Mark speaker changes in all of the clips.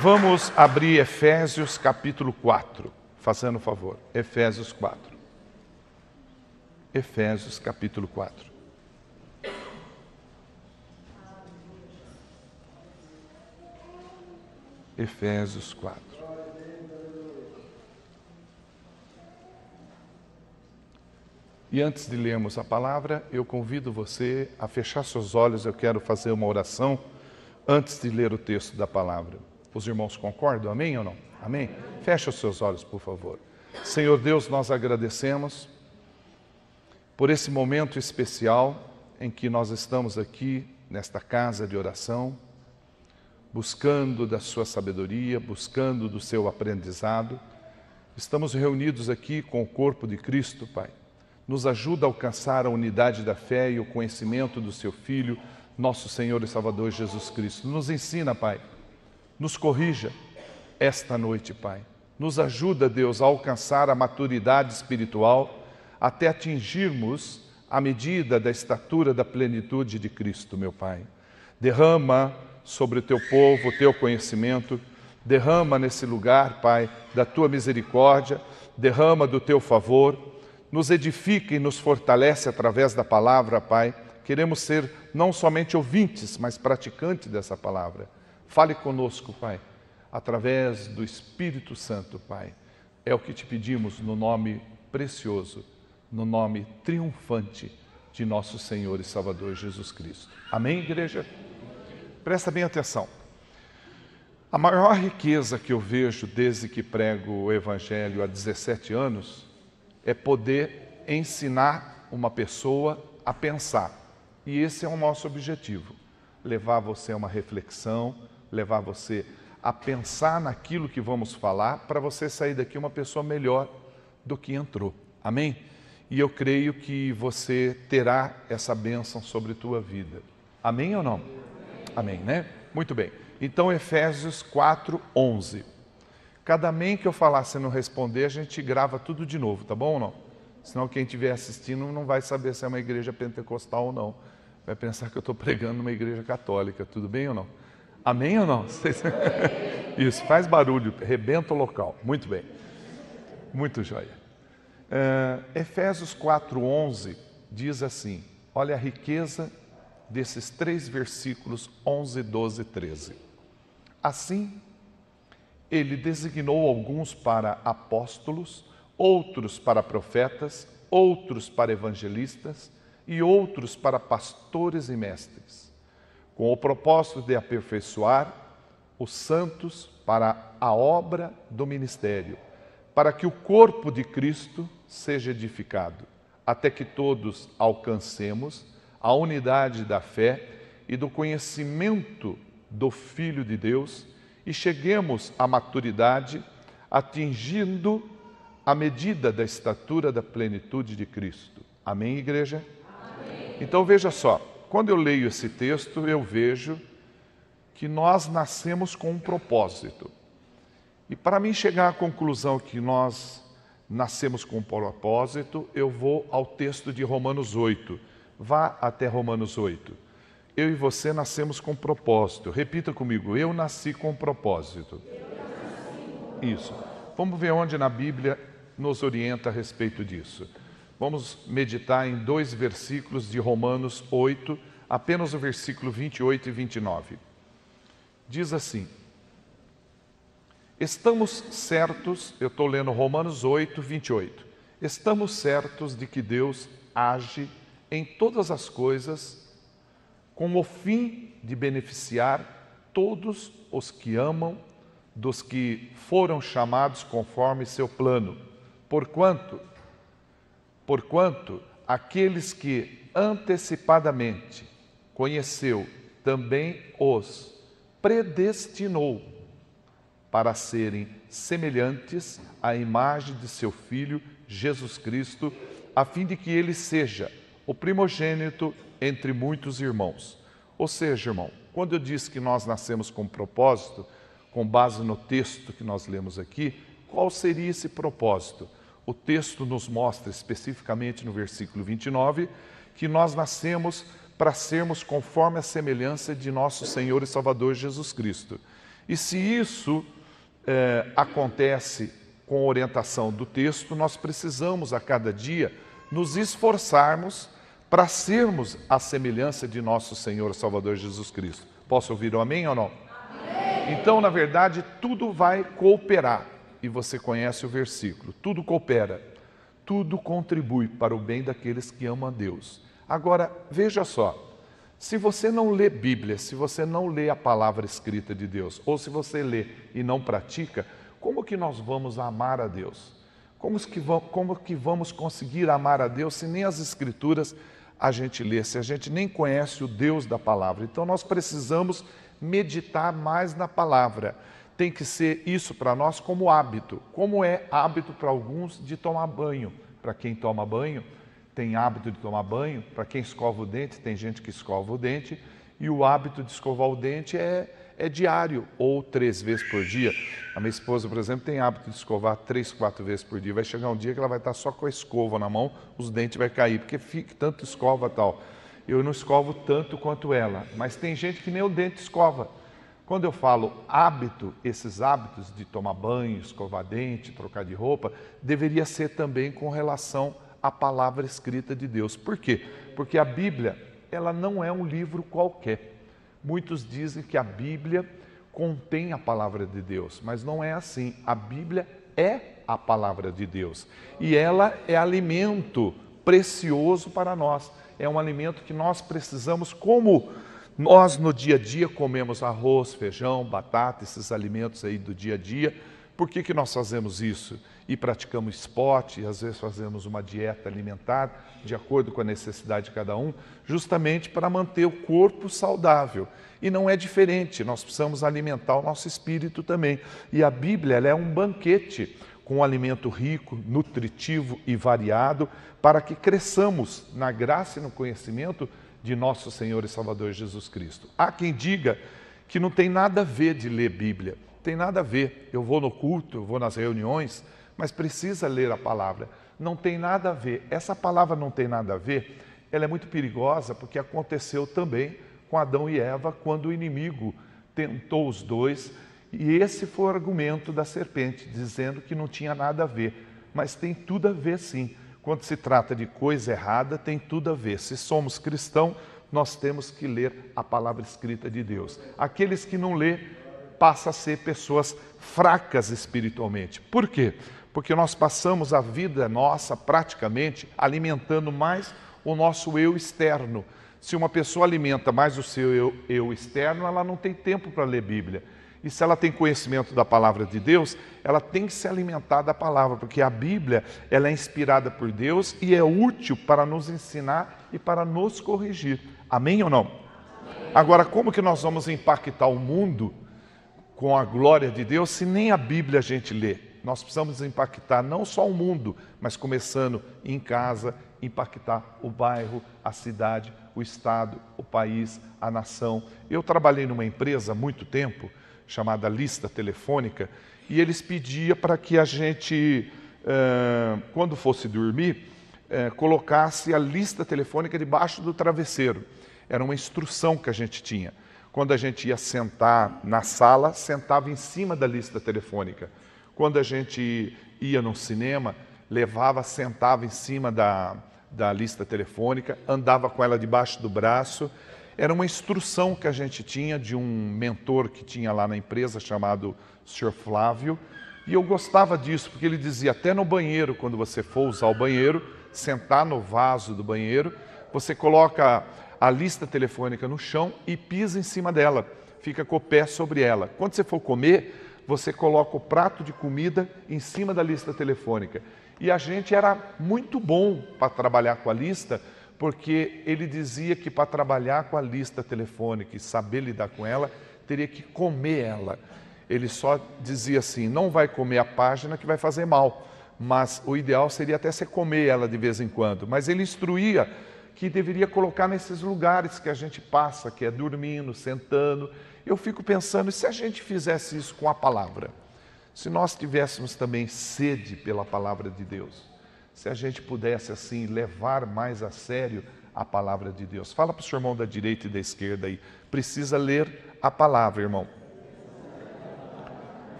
Speaker 1: Vamos abrir Efésios capítulo 4, fazendo um favor. Efésios 4. Efésios capítulo 4. Efésios 4. E antes de lermos a palavra, eu convido você a fechar seus olhos. Eu quero fazer uma oração antes de ler o texto da palavra. Os irmãos concordam? Amém ou não? Amém? Feche os seus olhos, por favor. Senhor Deus, nós agradecemos por esse momento especial em que nós estamos aqui nesta casa de oração, buscando da sua sabedoria, buscando do seu aprendizado. Estamos reunidos aqui com o corpo de Cristo, Pai. Nos ajuda a alcançar a unidade da fé e o conhecimento do seu Filho, nosso Senhor e Salvador Jesus Cristo. Nos ensina, Pai. Nos corrija esta noite, Pai. Nos ajuda, Deus, a alcançar a maturidade espiritual até atingirmos a medida da estatura da plenitude de Cristo, meu Pai. Derrama sobre o teu povo o teu conhecimento, derrama nesse lugar, Pai, da tua misericórdia, derrama do teu favor, nos edifica e nos fortalece através da palavra, Pai. Queremos ser não somente ouvintes, mas praticantes dessa palavra. Fale conosco, Pai, através do Espírito Santo, Pai. É o que te pedimos no nome precioso, no nome triunfante de nosso Senhor e Salvador Jesus Cristo. Amém, igreja? Presta bem atenção. A maior riqueza que eu vejo desde que prego o Evangelho há 17 anos é poder ensinar uma pessoa a pensar. E esse é o nosso objetivo. Levar você a uma reflexão, levar você a pensar naquilo que vamos falar, para você sair daqui uma pessoa melhor do que entrou. Amém? E eu creio que você terá essa bênção sobre a tua vida. Amém ou não? Amém, né? Muito bem. Então, Efésios 4:11. Cada amém que eu falar, se não responder, a gente grava tudo de novo, tá bom ou não? Senão quem estiver assistindo não vai saber se é uma igreja pentecostal ou não. Vai pensar que eu estou pregando numa igreja católica, tudo bem ou não? Amém ou não? Isso, faz barulho, rebenta o local. Muito bem. Muito jóia. Efésios 4:11 diz assim, olha a riqueza desses 3 versículos, 11, 12 e 13. Assim, ele designou alguns para apóstolos, outros para profetas, outros para evangelistas e outros para pastores e mestres, com o propósito de aperfeiçoar os santos para a obra do ministério, para que o corpo de Cristo seja edificado, até que todos alcancemos a unidade da fé e do conhecimento do Filho de Deus e cheguemos à maturidade, atingindo a medida da estatura da plenitude de Cristo. Amém, igreja? Amém. Então veja só, quando eu leio esse texto, eu vejo que nós nascemos com um propósito. E para mim chegar à conclusão que nós nascemos com um propósito, eu vou ao texto de Romanos 8. Vá até Romanos 8. Eu e você nascemos com propósito. Repita comigo, eu nasci com propósito. Isso. Vamos ver onde na Bíblia nos orienta a respeito disso. Vamos meditar em 2 versículos de Romanos 8, apenas o versículo 28 e 29. Diz assim, estamos certos, eu estou lendo Romanos 8, 28. Estamos certos de que Deus age em todas as coisas com o fim de beneficiar todos os que amam, dos que foram chamados conforme seu plano. Porquanto aqueles que antecipadamente conheceu, também os predestinou para serem semelhantes à imagem de seu Filho, Jesus Cristo, a fim de que ele seja o primogênito entre muitos irmãos. Ou seja, irmão, quando eu disse que nós nascemos com propósito, com base no texto que nós lemos aqui, qual seria esse propósito? O texto nos mostra especificamente no versículo 29 que nós nascemos para sermos conforme a semelhança de nosso Senhor e Salvador Jesus Cristo. E se isso acontece com orientação do texto, nós precisamos a cada dia nos esforçarmos para sermos a semelhança de nosso Senhor e Salvador Jesus Cristo. Posso ouvir um amém ou não? Amém. Então, na verdade, tudo vai cooperar. E você conhece o versículo. Tudo coopera. Tudo contribui para o bem daqueles que amam a Deus. Agora, veja só. Se você não lê Bíblia, se você não lê a palavra escrita de Deus, ou se você lê e não pratica, como que nós vamos amar a Deus? Como que vamos conseguir amar a Deus se nem as Escrituras a gente lê, se a gente nem conhece o Deus da palavra? Então nós precisamos meditar mais na palavra. Tem que ser isso para nós como hábito. Como é hábito para alguns de tomar banho. Para quem toma banho, tem hábito de tomar banho. Para quem escova o dente, tem gente que escova o dente. E o hábito de escovar o dente é diário ou 3 vezes por dia. A minha esposa, por exemplo, tem hábito de escovar 3, 4 vezes por dia. Vai chegar um dia que ela vai estar só com a escova na mão, os dentes vai cair, porque fica tanto escova tal. Eu não escovo tanto quanto ela, mas tem gente que nem o dente escova. Quando eu falo hábito, esses hábitos de tomar banho, escovar dente, trocar de roupa, deveria ser também com relação à palavra escrita de Deus. Por quê? Porque a Bíblia, ela não é um livro qualquer. Muitos dizem que a Bíblia contém a palavra de Deus, mas não é assim. A Bíblia é a palavra de Deus e ela é alimento precioso para nós. É um alimento que nós precisamos, como nós no dia a dia comemos arroz, feijão, batata, esses alimentos aí do dia a dia. Por que nós fazemos isso? E praticamos esporte, e às vezes fazemos uma dieta alimentar, de acordo com a necessidade de cada um, justamente para manter o corpo saudável. E não é diferente, nós precisamos alimentar o nosso espírito também. E a Bíblia, ela é um banquete com um alimento rico, nutritivo e variado, para que cresçamos na graça e no conhecimento de nosso Senhor e Salvador Jesus Cristo. Há quem diga que não tem nada a ver de ler Bíblia. Tem nada a ver. Eu vou no culto, eu vou nas reuniões, mas precisa ler a palavra. Não tem nada a ver. Essa palavra não tem nada a ver, ela é muito perigosa porque aconteceu também com Adão e Eva quando o inimigo tentou os dois e esse foi o argumento da serpente, dizendo que não tinha nada a ver. Mas tem tudo a ver sim. Quando se trata de coisa errada, tem tudo a ver. Se somos cristãos, nós temos que ler a palavra escrita de Deus. Aqueles que não lê, passa a ser pessoas fracas espiritualmente. Por quê? Porque nós passamos a vida nossa praticamente alimentando mais o nosso eu externo. Se uma pessoa alimenta mais o seu eu externo, ela não tem tempo para ler Bíblia. E se ela tem conhecimento da palavra de Deus, ela tem que se alimentar da palavra, porque a Bíblia ela é inspirada por Deus e é útil para nos ensinar e para nos corrigir. Amém ou não? Amém. Agora, como que nós vamos impactar o mundo com a glória de Deus se nem a Bíblia a gente lê? Nós precisamos impactar não só o mundo, mas começando em casa, impactar o bairro, a cidade, o estado, o país, a nação. Eu trabalhei numa empresa há muito tempo, chamada Lista Telefônica, e eles pediam para que a gente, quando fosse dormir, colocasse a lista telefônica debaixo do travesseiro. Era uma instrução que a gente tinha. Quando a gente ia sentar na sala, sentava em cima da lista telefônica. Quando a gente ia no cinema, sentava em cima da lista telefônica, andava com ela debaixo do braço. Era uma instrução que a gente tinha de um mentor que tinha lá na empresa, chamado Sr. Flávio, e eu gostava disso, porque ele dizia, até no banheiro, quando você for usar o banheiro, sentar no vaso do banheiro, você coloca a lista telefônica no chão e pisa em cima dela, fica com o pé sobre ela. Quando você for comer, você coloca o prato de comida em cima da lista telefônica. E a gente era muito bom para trabalhar com a lista, porque ele dizia que para trabalhar com a lista telefônica e saber lidar com ela, teria que comer ela. Ele só dizia assim, não vai comer a página que vai fazer mal, mas o ideal seria até você comer ela de vez em quando. Mas ele instruía que deveria colocar nesses lugares que a gente passa, que é dormindo, sentando. Eu fico pensando, e se a gente fizesse isso com a palavra? Se nós tivéssemos também sede pela palavra de Deus? Se a gente pudesse, assim, levar mais a sério a palavra de Deus. Fala para o seu irmão da direita e da esquerda aí. Precisa ler a palavra, irmão.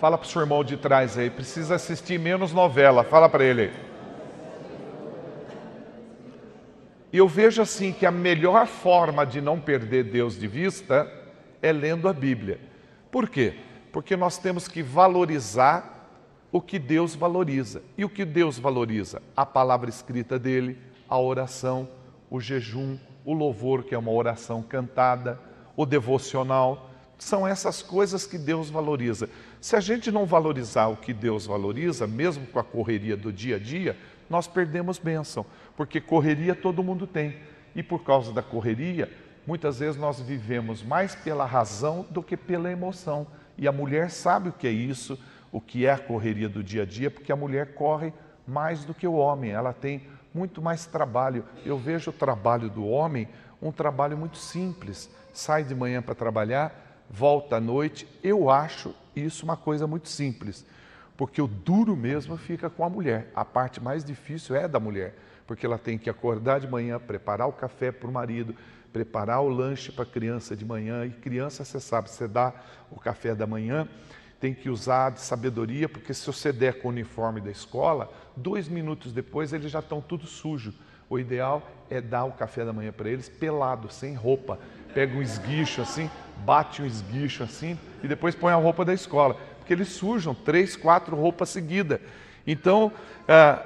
Speaker 1: Fala para o seu irmão de trás aí, precisa assistir menos novela. Fala para ele aí. E eu vejo assim que a melhor forma de não perder Deus de vista é lendo a Bíblia. Por quê? Porque nós temos que valorizar o que Deus valoriza. E o que Deus valoriza? A palavra escrita dele, a oração, o jejum, o louvor, que é uma oração cantada, o devocional. São essas coisas que Deus valoriza. Se a gente não valorizar o que Deus valoriza, mesmo com a correria do dia a dia, nós perdemos bênção, porque correria todo mundo tem. E por causa da correria, muitas vezes nós vivemos mais pela razão do que pela emoção. E a mulher sabe o que é isso, o que é a correria do dia a dia, porque a mulher corre mais do que o homem, ela tem muito mais trabalho. Eu vejo o trabalho do homem um trabalho muito simples, sai de manhã para trabalhar, volta à noite. Eu acho isso uma coisa muito simples, porque o duro mesmo fica com a mulher. A parte mais difícil é da mulher, porque ela tem que acordar de manhã, preparar o café para o marido, preparar o lanche para a criança de manhã. E criança, você sabe, você dá o café da manhã, tem que usar de sabedoria, porque se você der com o uniforme da escola, 2 minutos depois eles já estão tudo sujo. O ideal é dar o café da manhã para eles pelado, sem roupa. Pega um esguicho assim, bate um esguicho assim e depois põe a roupa da escola, porque eles sujam 3, 4 roupas seguidas. Então,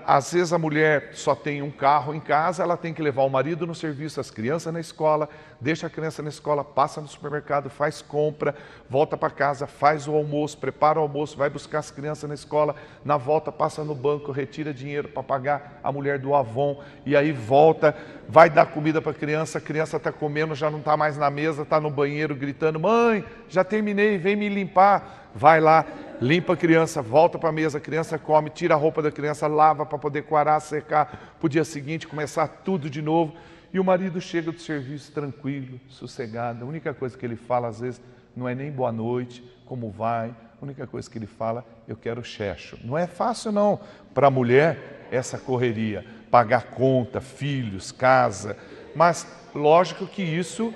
Speaker 1: às vezes a mulher só tem um carro em casa, ela tem que levar o marido no serviço, as crianças na escola, deixa a criança na escola, passa no supermercado, faz compra, volta para casa, faz o almoço, prepara o almoço, vai buscar as crianças na escola, na volta passa no banco, retira dinheiro para pagar a mulher do Avon, e aí volta, vai dar comida para a criança está comendo, já não está mais na mesa, está no banheiro gritando: mãe, já terminei, vem me limpar. Vai lá, limpa a criança, volta para a mesa, a criança come, tira a roupa da criança, lava para poder coarar, secar, para o dia seguinte começar tudo de novo. E o marido chega do serviço tranquilo, sossegado. A única coisa que ele fala às vezes não é nem boa noite, como vai. A única coisa que ele fala: eu quero checho. Não é fácil não, para a mulher, essa correria, pagar conta, filhos, casa. Mas lógico que isso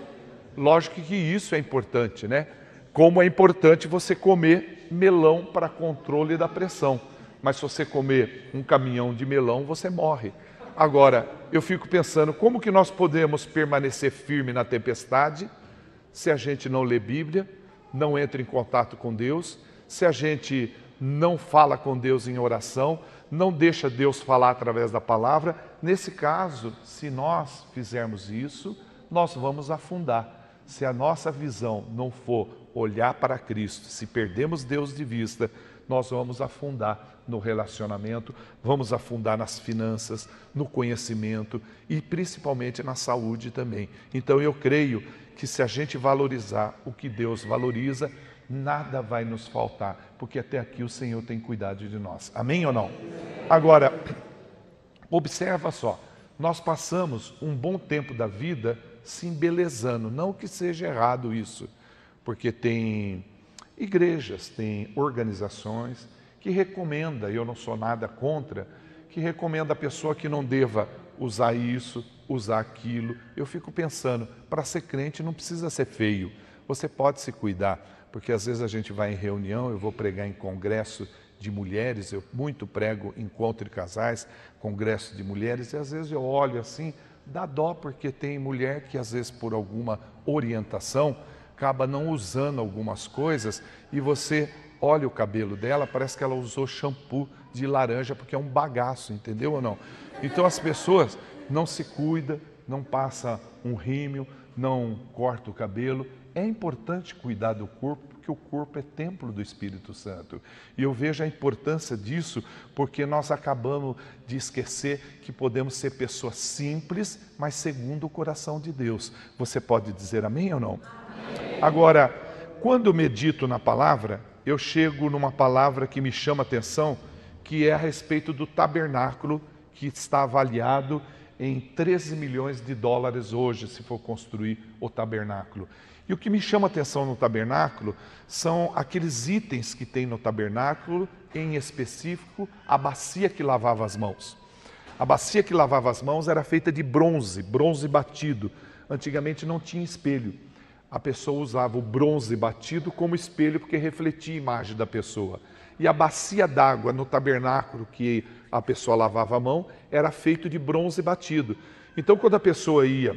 Speaker 1: é importante, né? Como é importante você comer melão para controle da pressão. Mas se você comer um caminhão de melão, você morre. Agora, eu fico pensando, como que nós podemos permanecer firme na tempestade se a gente não lê Bíblia, não entra em contato com Deus, se a gente não fala com Deus em oração, não deixa Deus falar através da palavra? Nesse caso, se nós fizermos isso, nós vamos afundar. Se a nossa visão não for olhar para Cristo, se perdemos Deus de vista, nós vamos afundar no relacionamento, vamos afundar nas finanças, no conhecimento e principalmente na saúde também. Então eu creio que se a gente valorizar o que Deus valoriza, nada vai nos faltar, porque até aqui o Senhor tem cuidado de nós. Amém ou não? Agora, observa só, nós passamos um bom tempo da vida se embelezando, não que seja errado isso, porque tem igrejas, tem organizações que recomenda, eu não sou nada contra, que recomenda a pessoa que não deva usar isso, usar aquilo. Eu fico pensando, para ser crente não precisa ser feio, você pode se cuidar, porque às vezes a gente vai em reunião, eu vou pregar em congresso de mulheres, eu muito prego encontro de casais, congresso de mulheres, e às vezes eu olho assim, dá dó, porque tem mulher que às vezes por alguma orientação acaba não usando algumas coisas e você olha o cabelo dela, parece que ela usou shampoo de laranja porque é um bagaço, entendeu ou não? Então as pessoas não se cuidam, não passam um rímel, não cortam o cabelo. É importante cuidar do corpo, porque o corpo é templo do Espírito Santo. E eu vejo a importância disso, porque nós acabamos de esquecer que podemos ser pessoas simples, mas segundo o coração de Deus. Você pode dizer amém ou não? Amém. Agora, quando eu medito na palavra, eu chego numa palavra que me chama a atenção, que é a respeito do tabernáculo, que está avaliado em 13 milhões de dólares hoje, se for construir o tabernáculo. E o que me chama a atenção no tabernáculo são aqueles itens que tem no tabernáculo, em específico, a bacia que lavava as mãos. A bacia que lavava as mãos era feita de bronze, bronze batido. Antigamente não tinha espelho. a pessoa usava o bronze batido como espelho, porque refletia a imagem da pessoa. E a bacia d'água no tabernáculo que a pessoa lavava a mão era feito de bronze batido. Então, quando a pessoa ia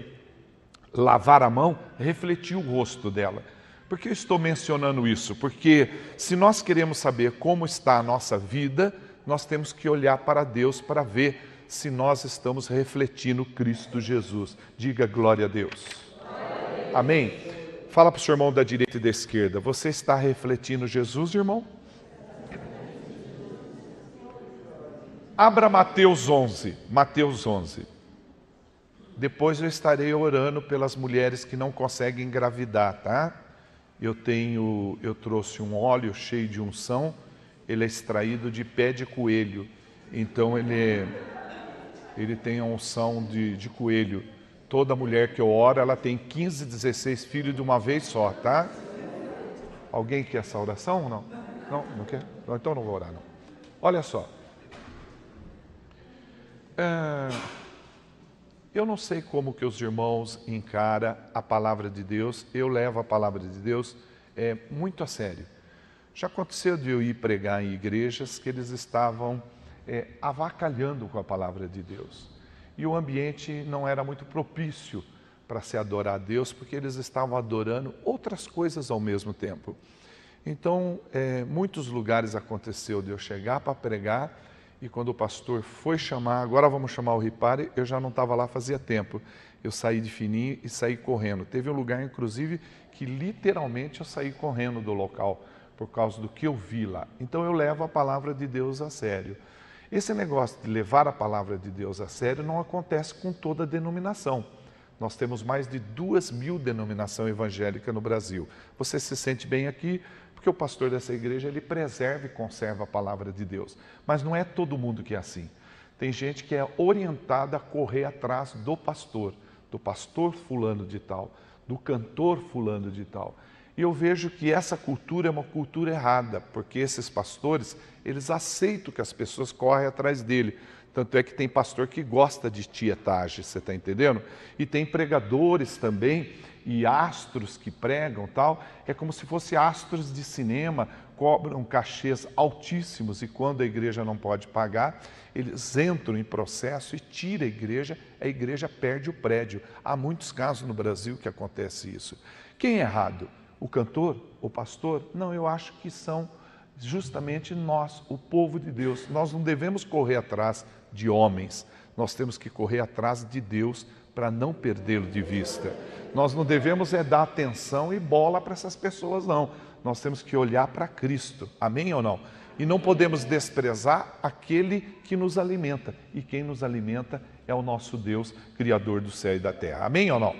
Speaker 1: lavar a mão, refletia o rosto dela. Por que eu estou mencionando isso? Porque se nós queremos saber como está a nossa vida, nós temos que olhar para Deus para ver se nós estamos refletindo Cristo Jesus. Diga glória a Deus. Amém? Fala para o seu irmão da direita e da esquerda. Você está refletindo Jesus, irmão? Abra Mateus 11. Mateus 11. Depois eu estarei orando pelas mulheres que não conseguem engravidar, tá? Eu trouxe um óleo cheio de unção. Ele é extraído de pé de coelho. Então ele tem a unção de coelho. Toda mulher que eu oro, ela tem 15, 16 filhos de uma vez só, tá? Alguém quer essa oração ou não? Não? Não quer? Não, então não vou orar, não. Olha só. Eu não sei como que os irmãos encaram a palavra de Deus. Eu levo a palavra de Deus muito a sério. Já aconteceu de eu ir pregar em igrejas que eles estavam avacalhando com a palavra de Deus. E o ambiente não era muito propício para se adorar a Deus, porque eles estavam adorando outras coisas ao mesmo tempo. Então, muitos lugares aconteceu de eu chegar para pregar, e quando o pastor foi chamar, agora vamos chamar o Ripare, eu já não estava lá fazia tempo. Eu saí de fininho e saí correndo. Teve um lugar, inclusive, que literalmente eu saí correndo do local, por causa do que eu vi lá. Então eu levo a palavra de Deus a sério. Esse negócio de levar a palavra de Deus a sério não acontece com toda denominação. Nós temos mais de 2.000 denominações evangélicas no Brasil. Você se sente bem aqui porque o pastor dessa igreja, ele preserva e conserva a palavra de Deus. Mas não é todo mundo que é assim. Tem gente que é orientada a correr atrás do pastor fulano de tal, do cantor fulano de tal. E eu vejo que essa cultura é uma cultura errada, porque esses pastores, eles aceitam que as pessoas correm atrás dele. Tanto é que tem pastor que gosta de tietagem, você está entendendo? E tem pregadores também, e astros que pregam tal, é como se fossem astros de cinema, cobram cachês altíssimos, e quando a igreja não pode pagar, eles entram em processo e tiram a igreja perde o prédio. Há muitos casos no Brasil que acontece isso. Quem é errado? O cantor? O pastor? Não, eu acho que são justamente nós, o povo de Deus. Nós não devemos correr atrás de homens, nós temos que correr atrás de Deus para não perdê-lo de vista. Nós não devemos dar atenção e bola para essas pessoas, não. Nós temos que olhar para Cristo, amém ou não? E não podemos desprezar aquele que nos alimenta. E quem nos alimenta é o nosso Deus, Criador do céu e da terra, amém ou não?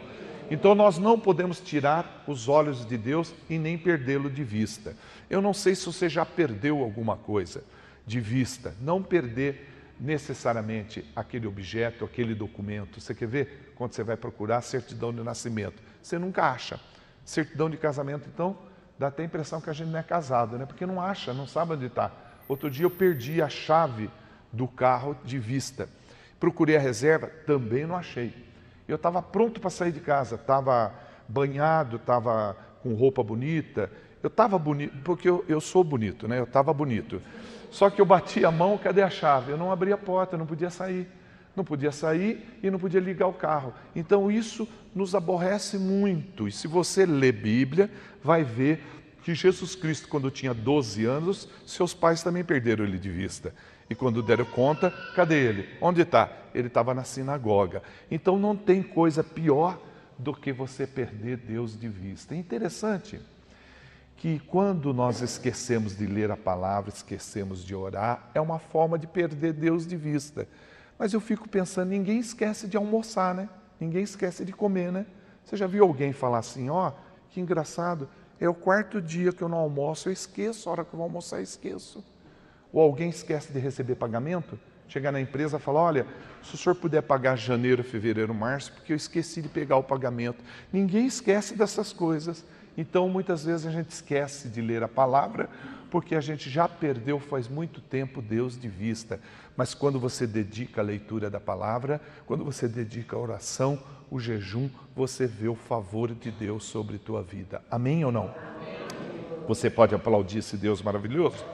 Speaker 1: Então nós não podemos tirar os olhos de Deus e nem perdê-lo de vista. Eu não sei se você já perdeu alguma coisa de vista. Não perder necessariamente aquele objeto, aquele documento. Você quer ver? Quando você vai procurar certidão de nascimento, você nunca acha. Certidão de casamento, então, dá até a impressão que a gente não é casado, né? Porque não acha, não sabe onde está. Outro dia eu perdi a chave do carro de vista. Procurei a reserva, também não achei. Eu estava pronto para sair de casa, estava banhado, estava com roupa bonita. Eu estava bonito, porque eu sou bonito, né? Eu estava bonito. Só que eu bati a mão, cadê a chave? Eu não abri a porta, eu não podia sair. Não podia sair e não podia ligar o carro. Então isso nos aborrece muito. E se você ler Bíblia, vai ver que Jesus Cristo, quando tinha 12 anos, seus pais também perderam ele de vista. E quando deram conta, cadê ele? Onde está? Ele estava na sinagoga. Então não tem coisa pior do que você perder Deus de vista. É interessante que quando nós esquecemos de ler a palavra, esquecemos de orar, é uma forma de perder Deus de vista. Mas eu fico pensando, ninguém esquece de almoçar, né? Ninguém esquece de comer, né? Você já viu alguém falar assim, ó, que engraçado, é o 4º dia que eu não almoço, eu esqueço, a hora que eu vou almoçar eu esqueço. Ou alguém esquece de receber pagamento, chegar na empresa e falar, olha, se o senhor puder pagar janeiro, fevereiro, março, porque eu esqueci de pegar o pagamento. Ninguém esquece dessas coisas. Então, muitas vezes a gente esquece de ler a palavra, porque a gente já perdeu faz muito tempo Deus de vista. Mas quando você dedica a leitura da palavra, quando você dedica a oração, o jejum, você vê o favor de Deus sobre a tua vida. Amém ou não? Amém. Você pode aplaudir esse Deus maravilhoso?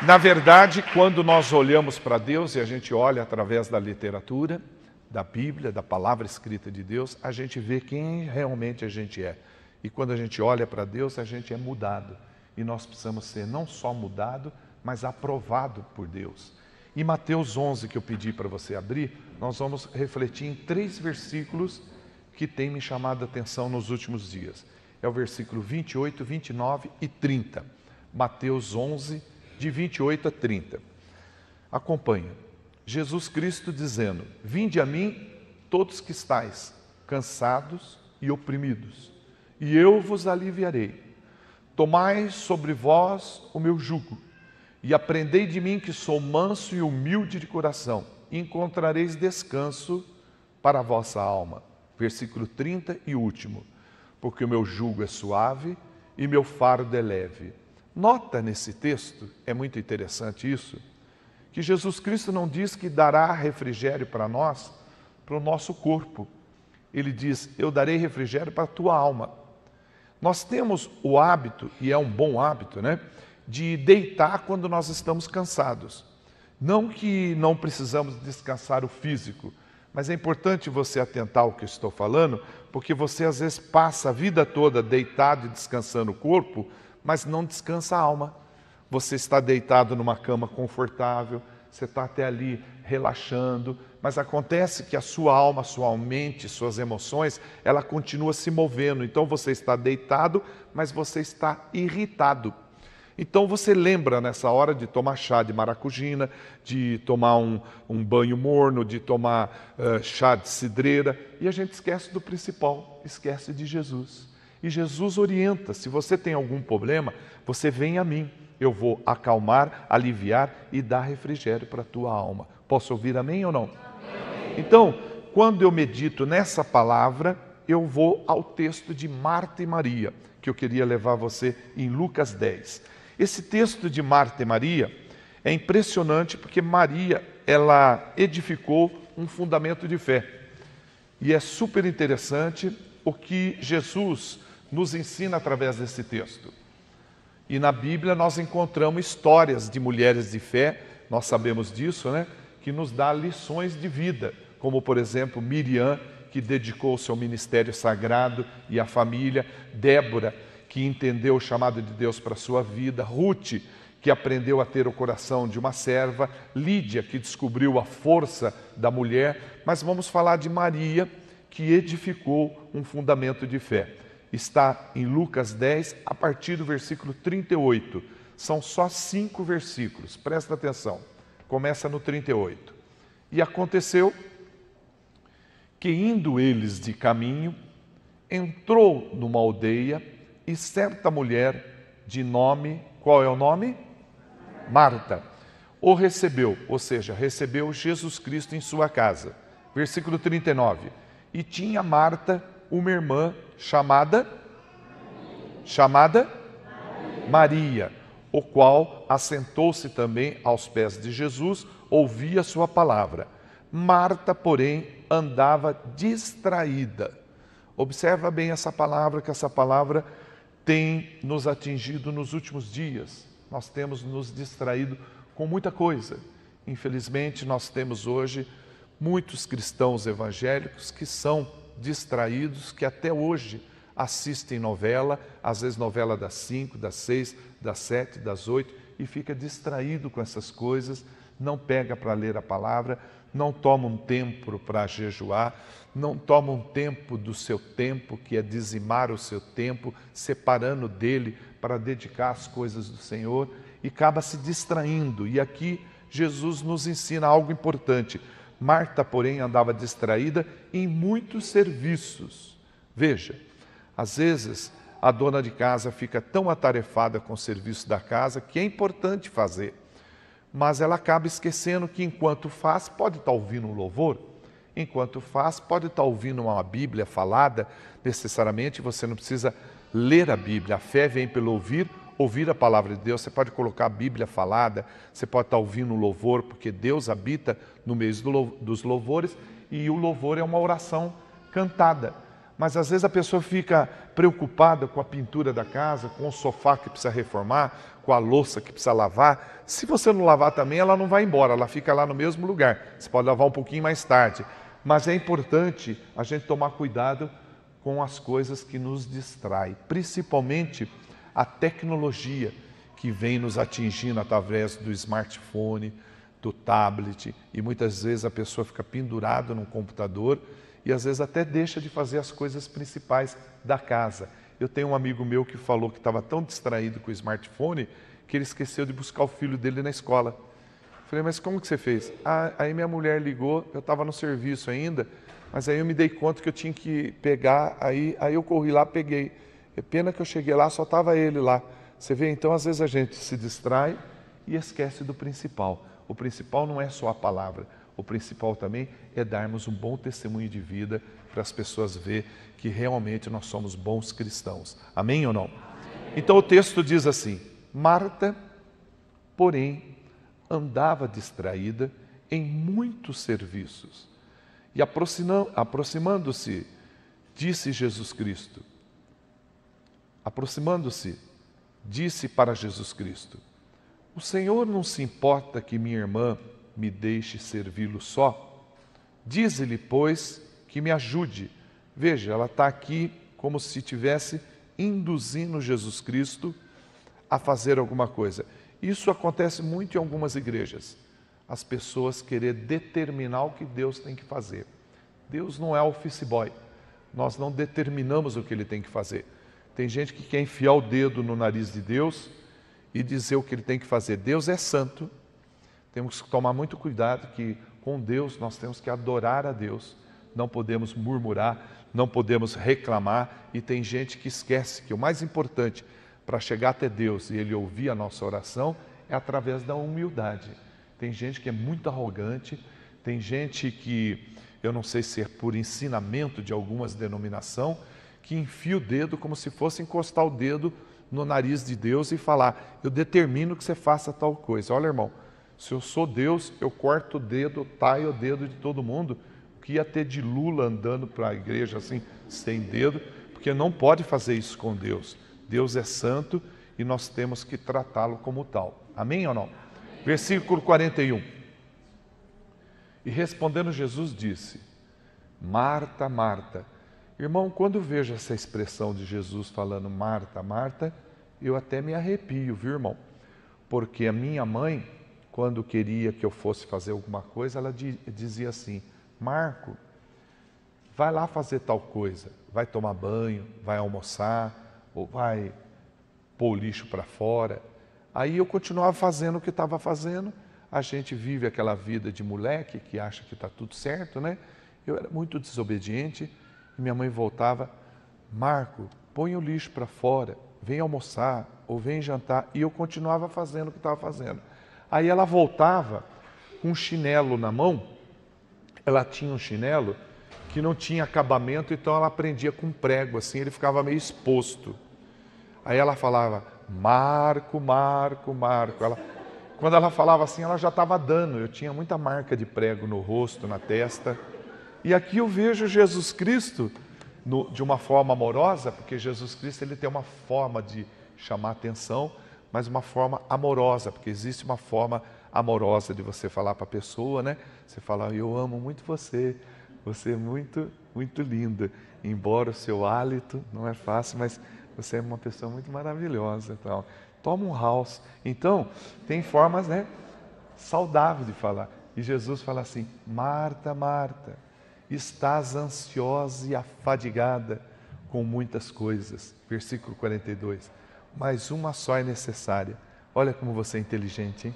Speaker 1: Na verdade, quando nós olhamos para Deus e a gente olha através da literatura, da Bíblia, da palavra escrita de Deus, a gente vê quem realmente a gente é. E quando a gente olha para Deus, a gente é mudado. E nós precisamos ser não só mudado, mas aprovado por Deus. Em Mateus 11, que eu pedi para você abrir, nós vamos refletir em 3 versículos que têm me chamado a atenção nos últimos dias. É o versículo 28, 29 e 30. Mateus 11, de 28 a 30. Acompanha. Jesus Cristo dizendo: vinde a mim, todos que estáis cansados e oprimidos, e eu vos aliviarei. Tomai sobre vós o meu jugo, e aprendei de mim, que sou manso e humilde de coração, e encontrareis descanso para a vossa alma. Versículo 30 e último. Porque o meu jugo é suave e meu fardo é leve. Nota nesse texto, é muito interessante isso, que Jesus Cristo não diz que dará refrigério para nós, para o nosso corpo. Ele diz: eu darei refrigério para a tua alma. Nós temos o hábito, e é um bom hábito, né, de deitar quando nós estamos cansados. Não que não precisamos descansar o físico, mas é importante você atentar ao que eu estou falando, porque você às vezes passa a vida toda deitado e descansando o corpo, mas não descansa a alma. Você está deitado numa cama confortável, você está até ali relaxando, mas acontece que a sua alma, sua mente, suas emoções, ela continua se movendo. Então você está deitado, mas você está irritado. Então você lembra nessa hora de tomar chá de maracujina, de tomar um banho morno, de tomar chá de cidreira, e a gente esquece do principal, esquece de Jesus. E Jesus orienta: se você tem algum problema, você vem a mim. Eu vou acalmar, aliviar e dar refrigério para a tua alma. Posso ouvir amém ou não? Amém. Então, quando eu medito nessa palavra, eu vou ao texto de Marta e Maria, que eu queria levar você em Lucas 10. Esse texto de Marta e Maria é impressionante, porque Maria, ela edificou um fundamento de fé. E é super interessante o que Jesus nos ensina através desse texto. E na Bíblia nós encontramos histórias de mulheres de fé, nós sabemos disso, né? Que nos dá lições de vida, como por exemplo Miriam, que dedicou o seu ministério sagrado e a família, Débora, que entendeu o chamado de Deus para a sua vida, Ruth, que aprendeu a ter o coração de uma serva, Lídia, que descobriu a força da mulher, mas vamos falar de Maria, que edificou um fundamento de fé. Está em Lucas 10, a partir do versículo 38. São só 5 versículos, presta atenção. Começa no 38. E aconteceu que, indo eles de caminho, entrou numa aldeia, e certa mulher de nome, qual é o nome? Marta, o recebeu, ou seja, recebeu Jesus Cristo em sua casa. Versículo 39. E tinha Marta uma irmã chamada Maria, o qual assentou-se também aos pés de Jesus, ouvia a sua palavra. Marta, porém, andava distraída. Observa bem essa palavra, que essa palavra tem nos atingido nos últimos dias. Nós temos nos distraído com muita coisa. Infelizmente, nós temos hoje muitos cristãos evangélicos que são distraídos, que até hoje assistem novela, às vezes novela das 5, das 6, das 7, das 8, e fica distraído com essas coisas, não pega para ler a palavra, não toma um tempo para jejuar, não toma um tempo do seu tempo, que é dizimar o seu tempo, separando dele para dedicar às coisas do Senhor, e acaba se distraindo. E aqui Jesus nos ensina algo importante. Marta, porém, andava distraída em muitos serviços. Veja, às vezes a dona de casa fica tão atarefada com o serviço da casa, que é importante fazer, mas ela acaba esquecendo que enquanto faz, pode estar ouvindo um louvor, enquanto faz, pode estar ouvindo uma Bíblia falada. Necessariamente você não precisa ler a Bíblia, a fé vem pelo ouvir a palavra de Deus. Você pode colocar a Bíblia falada, você pode estar ouvindo um louvor, porque Deus habita no meio dos louvores, e o louvor é uma oração cantada. Mas às vezes a pessoa fica preocupada com a pintura da casa, com o sofá que precisa reformar, com a louça que precisa lavar. Se você não lavar também, ela não vai embora, ela fica lá no mesmo lugar. Você pode lavar um pouquinho mais tarde. Mas é importante a gente tomar cuidado com as coisas que nos distraem, principalmente a tecnologia que vem nos atingindo através do smartphone, do tablet, e muitas vezes a pessoa fica pendurada no computador e às vezes até deixa de fazer as coisas principais da casa. Eu tenho um amigo meu que falou que estava tão distraído com o smartphone que ele esqueceu de buscar o filho dele na escola. Falei, mas como que você fez? Aí minha mulher ligou, eu estava no serviço ainda, mas aí eu me dei conta que eu tinha que pegar, aí eu corri lá, peguei. É pena que eu cheguei lá, só estava ele lá. Você vê, então, às vezes a gente se distrai e esquece do principal. O principal não é só a palavra, o principal também é darmos um bom testemunho de vida para as pessoas verem que realmente nós somos bons cristãos. Amém ou não? Amém. Então o texto diz assim, Marta, porém, andava distraída em muitos serviços. E aproximando-se, disse Jesus Cristo, disse para Jesus Cristo, o Senhor não se importa que minha irmã me deixe servi-lo só? Dize-lhe, pois, que me ajude. Veja, ela está aqui como se estivesse induzindo Jesus Cristo a fazer alguma coisa. Isso acontece muito em algumas igrejas. As pessoas querer determinar o que Deus tem que fazer. Deus não é office boy. Nós não determinamos o que Ele tem que fazer. Tem gente que quer enfiar o dedo no nariz de Deus e dizer o que Ele tem que fazer. Deus é santo. Temos que tomar muito cuidado que com Deus nós temos que adorar a Deus. Não podemos murmurar, não podemos reclamar. E tem gente que esquece que o mais importante para chegar até Deus e Ele ouvir a nossa oração é através da humildade. Tem gente que é muito arrogante, tem gente que, eu não sei se é por ensinamento de algumas denominações, que enfia o dedo como se fosse encostar o dedo no nariz de Deus e falar, eu determino que você faça tal coisa. Olha, irmão, se eu sou Deus, eu corto o dedo, taio o dedo de todo mundo. O que ia ter de Lula andando para a igreja assim, sem dedo, porque não pode fazer isso com Deus. Deus é santo e nós temos que tratá-lo como tal. Amém ou não? Amém. Versículo 41. E respondendo Jesus disse, Marta, Marta. Irmão, quando eu vejo essa expressão de Jesus falando Marta, Marta, eu até me arrepio, viu, irmão? Porque a minha mãe, quando queria que eu fosse fazer alguma coisa, ela dizia assim, Marco, vai lá fazer tal coisa, vai tomar banho, vai almoçar, ou vai pôr o lixo para fora. Aí eu continuava fazendo o que estava fazendo, a gente vive aquela vida de moleque que acha que está tudo certo, né? Eu era muito desobediente e minha mãe voltava, Marco, põe o lixo para fora, vem almoçar ou vem jantar. E eu continuava fazendo o que estava fazendo. Aí ela voltava com um chinelo na mão, ela tinha um chinelo que não tinha acabamento, então ela prendia com prego, assim, ele ficava meio exposto. Aí ela falava, Marco, Marco, Marco. Quando ela falava assim, ela já estava dando. Eu tinha muita marca de prego no rosto, na testa. E aqui eu vejo Jesus Cristo de uma forma amorosa, porque Jesus Cristo ele tem uma forma de chamar atenção, mas uma forma amorosa, porque existe uma forma amorosa de você falar para a pessoa, né? Você fala, eu amo muito você é muito, muito linda. Embora o seu hálito não é fácil, mas você é uma pessoa muito maravilhosa. Então, toma um house. Então, tem formas, né, saudáveis de falar. E Jesus fala assim, Marta, Marta, estás ansiosa e afadigada com muitas coisas. Versículo 42. Mas uma só é necessária. Olha como você é inteligente, hein?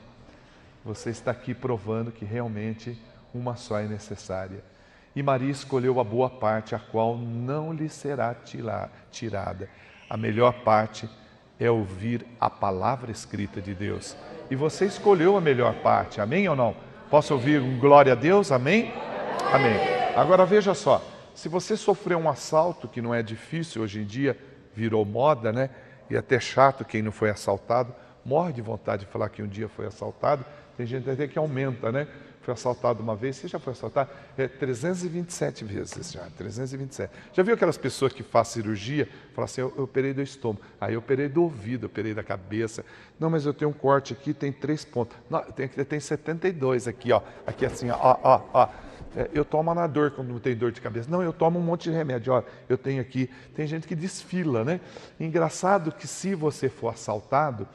Speaker 1: Você está aqui provando que realmente uma só é necessária. E Maria escolheu a boa parte, a qual não lhe será tirada. A melhor parte é ouvir a palavra escrita de Deus. E você escolheu a melhor parte, amém ou não? Posso ouvir um glória a Deus, amém? Amém. Agora veja só, se você sofreu um assalto, que não é difícil hoje em dia, virou moda, né? E até chato quem não foi assaltado, morre de vontade de falar que um dia foi assaltado, tem gente até que aumenta, né? Foi assaltado uma vez, você já foi assaltado? 327 vezes já, 327. Já viu aquelas pessoas que fazem cirurgia, falam assim, eu operei do estômago, aí eu operei do ouvido, eu operei da cabeça. Não, mas eu tenho um corte aqui, tem 3 pontos. Não, tem 72 aqui, ó. Aqui assim, ó. Eu tomo Anador quando não tem dor de cabeça. Não, eu tomo um monte de remédio, ó. Eu tenho aqui. Tem gente que desfila, né? Engraçado que se você for assaltado,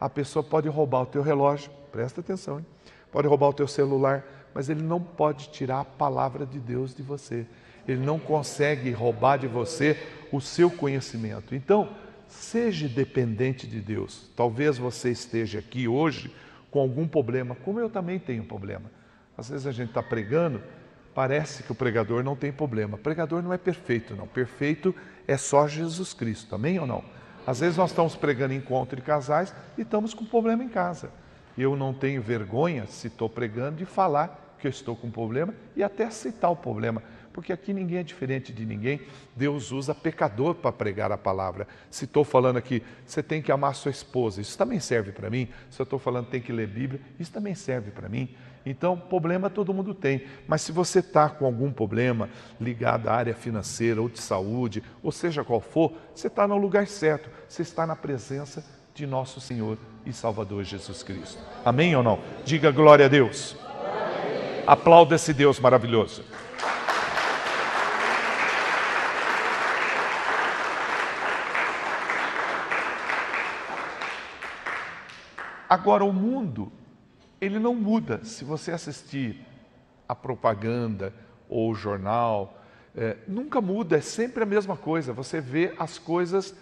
Speaker 1: a pessoa pode roubar o teu relógio, presta atenção, hein? Pode roubar o teu celular, mas ele não pode tirar a palavra de Deus de você. Ele não consegue roubar de você o seu conhecimento. Então, seja dependente de Deus. Talvez você esteja aqui hoje com algum problema, como eu também tenho problema. Às vezes a gente está pregando, parece que o pregador não tem problema. O pregador não é perfeito, não. Perfeito é só Jesus Cristo, amém ou não? Às vezes nós estamos pregando encontro de casais e estamos com problema em casa. Eu não tenho vergonha, se estou pregando, de falar que eu estou com problema e até aceitar o problema, porque aqui ninguém é diferente de ninguém. Deus usa pecador para pregar a palavra. Se estou falando aqui, você tem que amar sua esposa, isso também serve para mim. Se eu estou falando tem que ler Bíblia, isso também serve para mim. Então, problema todo mundo tem, mas se você está com algum problema ligado à área financeira ou de saúde, ou seja qual for, você está no lugar certo, você está na presença de nosso Senhor e Salvador Jesus Cristo. Amém ou não? Diga glória a Deus. Aplauda esse Deus maravilhoso. Agora, o mundo, ele não muda. Se você assistir a propaganda ou o jornal, nunca muda, é sempre a mesma coisa. Você vê as coisas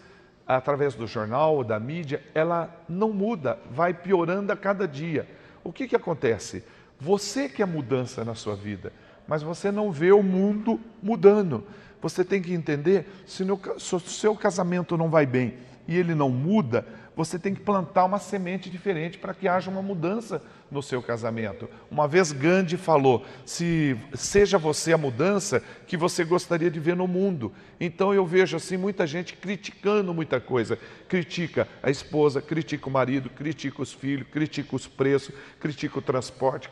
Speaker 1: através do jornal ou da mídia, ela não muda, vai piorando a cada dia. O que acontece? Você quer mudança na sua vida, mas você não vê o mundo mudando. Você tem que entender, se o seu casamento não vai bem e ele não muda, você tem que plantar uma semente diferente para que haja uma mudança no seu casamento. Uma vez Gandhi falou, seja você a mudança que você gostaria de ver no mundo. Então eu vejo assim muita gente criticando muita coisa. Critica a esposa, critica o marido, critica os filhos, critica os preços, critica o transporte,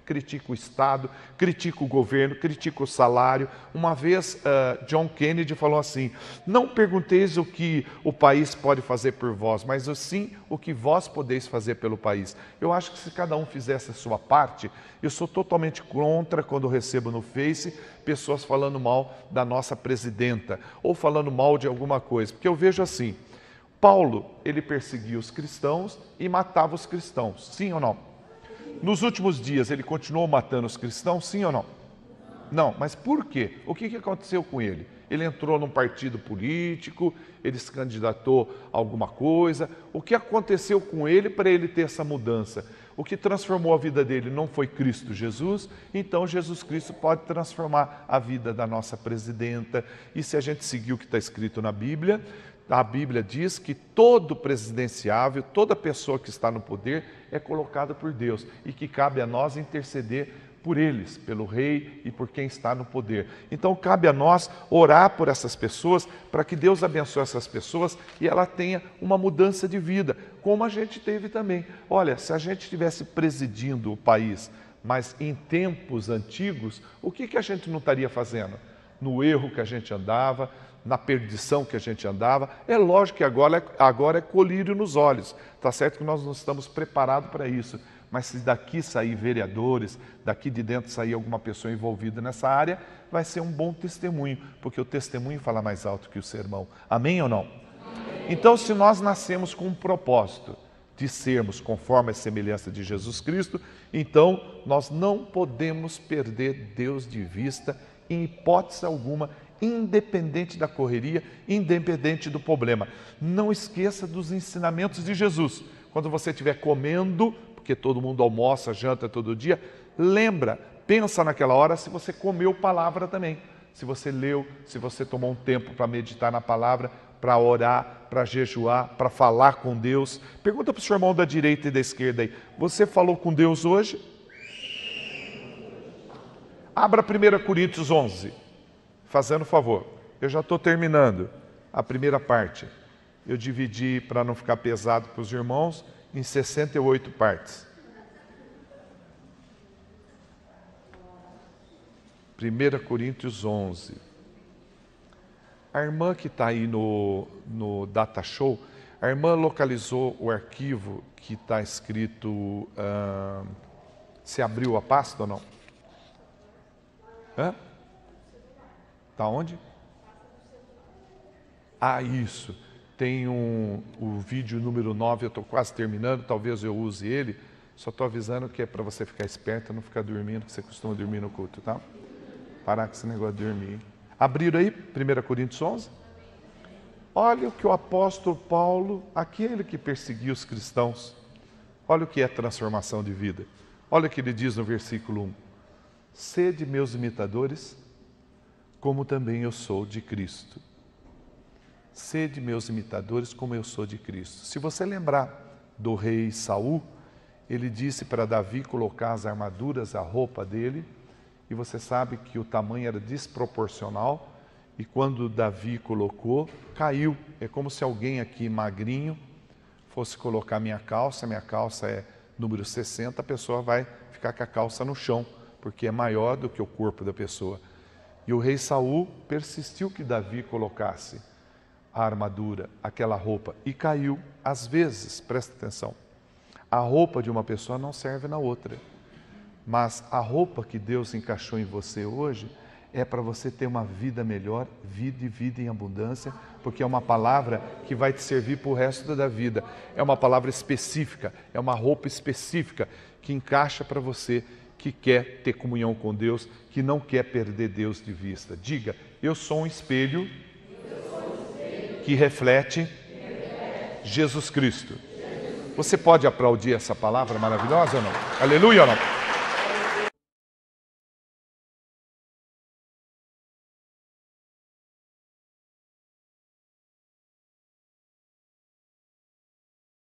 Speaker 1: critica o Estado, critica o governo, critica o salário. Uma vez John Kennedy falou assim, não pergunteis o que o país pode fazer por vós, mas sim o que vós podeis fazer pelo país. Eu acho que se cada um fizesse a sua parte, eu sou totalmente contra quando eu recebo no Face pessoas falando mal da nossa presidenta ou falando mal de alguma coisa, porque eu vejo assim, Paulo, ele perseguia os cristãos e matava os cristãos, sim ou não? Nos últimos dias ele continuou matando os cristãos, sim ou não? Não, mas por quê? O que aconteceu com ele? Ele entrou num partido político, ele se candidatou a alguma coisa. O que aconteceu com ele para ele ter essa mudança? O que transformou a vida dele não foi Cristo Jesus, então Jesus Cristo pode transformar a vida da nossa presidenta. E se a gente seguir o que está escrito na Bíblia, a Bíblia diz que todo presidenciável, toda pessoa que está no poder é colocada por Deus e que cabe a nós interceder por eles, pelo rei e por quem está no poder. Então cabe a nós orar por essas pessoas, para que Deus abençoe essas pessoas e ela tenha uma mudança de vida, como a gente teve também. Olha, se a gente estivesse presidindo o país, mas em tempos antigos, o que a gente não estaria fazendo? No erro que a gente andava, na perdição que a gente andava. É lógico que agora é colírio nos olhos. Está certo que nós não estamos preparados para isso. Mas se daqui sair vereadores, daqui de dentro sair alguma pessoa envolvida nessa área, vai ser um bom testemunho, porque o testemunho fala mais alto que o sermão. Amém ou não? Amém. Então, se nós nascemos com um propósito de sermos conforme a semelhança de Jesus Cristo, então nós não podemos perder Deus de vista em hipótese alguma, independente da correria, independente do problema. Não esqueça dos ensinamentos de Jesus. Quando você estiver comendo, porque todo mundo almoça, janta todo dia, lembra, pensa naquela hora se você comeu palavra também. Se você leu, se você tomou um tempo para meditar na palavra, para orar, para jejuar, para falar com Deus. Pergunta para o seu irmão da direita e da esquerda aí, você falou com Deus hoje? Abra 1 Coríntios 11, fazendo favor. Eu já estou terminando a primeira parte. Eu dividi, para não ficar pesado para os irmãos, em 68 partes. 1 Coríntios 11. A irmã que está aí no Data Show, a irmã localizou o arquivo que está escrito, se abriu a pasta ou não? Hã? Está onde? Ah, isso. Tem o vídeo número 9, eu estou quase terminando, talvez eu use ele. Só estou avisando que é para você ficar esperto, não ficar dormindo, que você costuma dormir no culto, tá? Parar com esse negócio de dormir. Abriram aí, 1 Coríntios 11? Olha o que o apóstolo Paulo, aquele que perseguiu os cristãos, olha o que é transformação de vida. Olha o que ele diz no versículo 1. Sede meus imitadores, como também eu sou de Cristo. Sede meus imitadores, como eu sou de Cristo. Se você lembrar do rei Saul, ele disse para Davi colocar as armaduras, a roupa dele, e você sabe que o tamanho era desproporcional, e quando Davi colocou, caiu. É como se alguém aqui magrinho fosse colocar minha calça é número 60, a pessoa vai ficar com a calça no chão, porque é maior do que o corpo da pessoa. E o rei Saul persistiu que Davi colocasse a armadura, aquela roupa, e caiu. Às vezes, presta atenção, a roupa de uma pessoa não serve na outra. Mas a roupa que Deus encaixou em você hoje é para você ter uma vida melhor, vida e vida em abundância, porque é uma palavra que vai te servir para o resto da vida. É uma palavra específica, é uma roupa específica que encaixa para você que quer ter comunhão com Deus, que não quer perder Deus de vista. Diga, eu sou um espelho que reflete Jesus Cristo. Você pode aplaudir essa palavra maravilhosa ou não? Aleluia ou não?